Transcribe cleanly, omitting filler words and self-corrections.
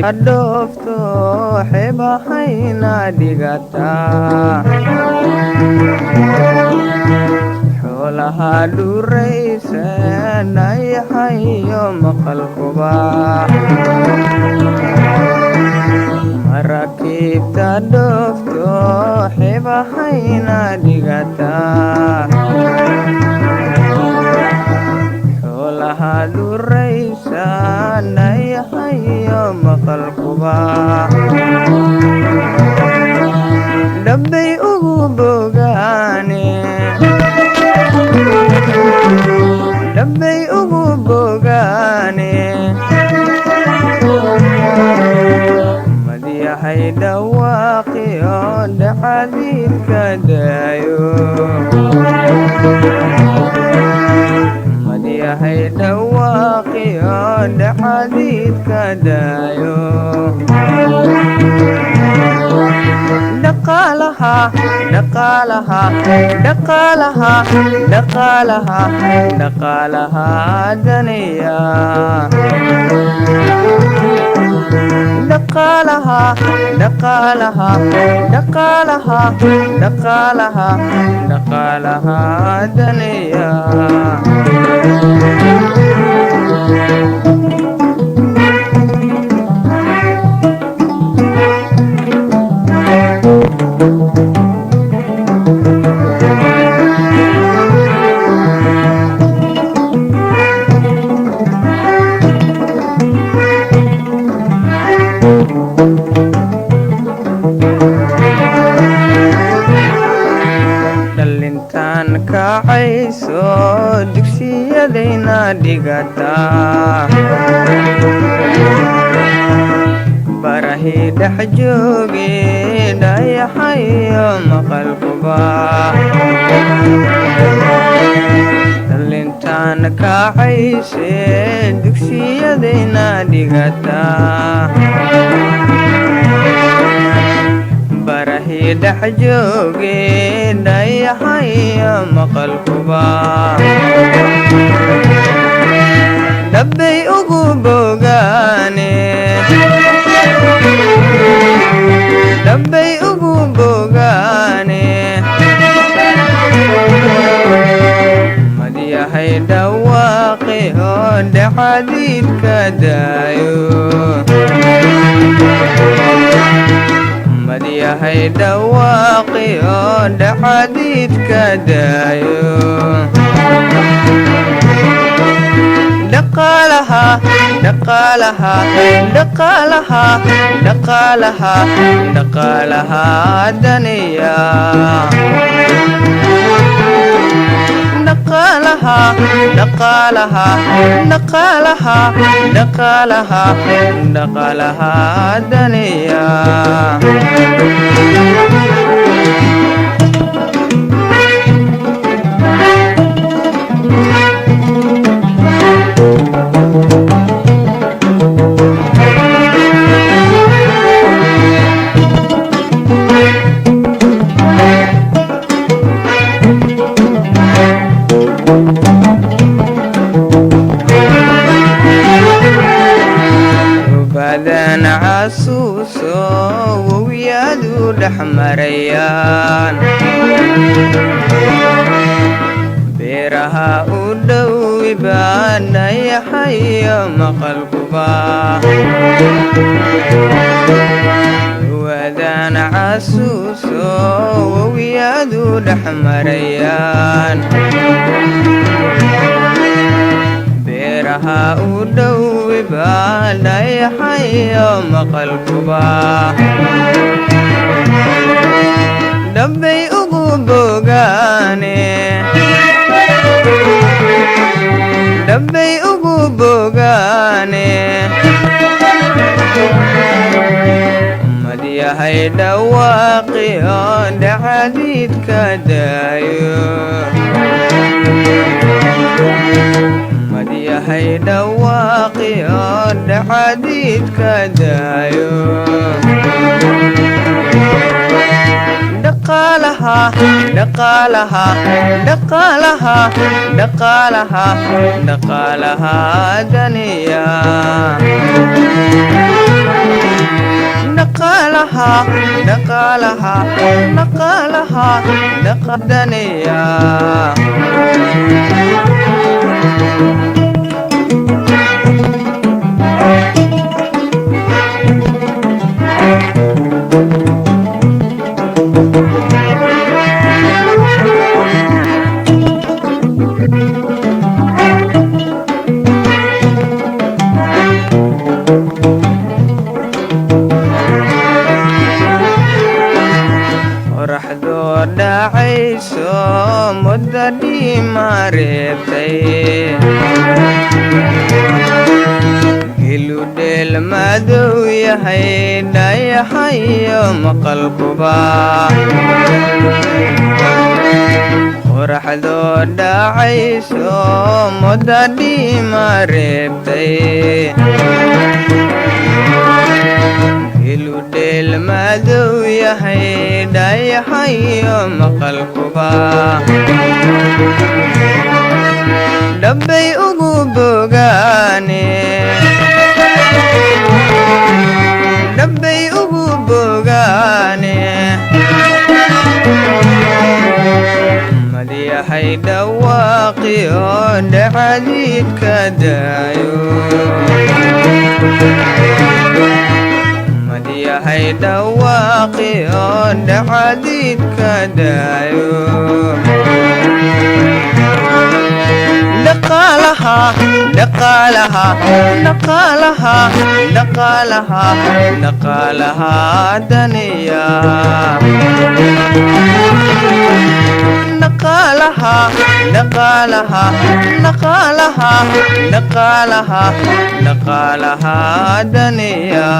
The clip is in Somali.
adhoofto xebahayna dhigataa xoolaha dhuraysan ayahayo maqalkuba marakiibta dhoofto xebahayna dhigataa xoolaha dhuraysan ayahayo maqalkuba dhabbay ugu bogaane dhabbay ugu bogaane madyahay dhawaaqi oo dhacadiidka daayo madyahay dhawaaqi oo dhacadiidka daayo dhaqaalaha dhaqaalaha dhaqaalaha dhaqaalaha dhaqaalaha daniya dhaqaalaha dhaqaalaha dhaqaalaha dhaqaalaha dhaqaalaha daniya dhalintaan kacayso dugsiyadayna dhigataa barahii dhex jooge dhayahayo maqalkuba dhalintaan kacayse dugsiyadayna dhigataa barahii dhex jooge dhayahayo maqalkuba dhabbay ugu bogaane dhabbay ugu bogaane madyahay dhawaaqi oo dhacadiidka daayo madyahay dhawaaqi oo dhacadiidka daayo dhaqaalaha dhaqaalaha dhaqaalaha dhaqaalaha dhaqaalaha daniya dhaqaalaha dhaqaalaha dhaqaalaha dhaqaalaha dhaqaalaha daniya badan casuuso wowiyadu dhex marayaan beeraha u dhowi baanayahayo maqalkuba wadan casuuso wowiyadu dhex marayaan beeraha u dhowi baanayahayo maqalkuba dhabbay ugu bogaane dhabbay ugu bogaane madyahay dhawaaqi oo dhacadiidka daayo madyahay dhawaaqi oo dhacadiidka daayo dhaqaalaha dhaqaalaha dhaqaalaha dhaqaalaha dhaqaalaha daniya dhaqaalaha dhaqaalaha dhaqaalaha dhaqadaniya qoraxdoo dhacayso muddadii mareebtay giludheel madow yahay dhayaxayo maqalkuba qoraxdoo dhacayso muddadii mareebtay giludheel madow yahay dhayaxayo maqalkuba dhabbay ugu bogaane dhabbay ugu bogaane madyahay dhawaaqi oo dhacadiidka daayo madyahay dhawaaqi oo dhacadiidka daayo dhaqaalaha dhaqaalaha dhaqaalaha dhaqaalaha dhaqaalaha daniya dhaqaalaha dhaqaalaha dhaqaalaha dhaqaalaha dhaqaalaha daniya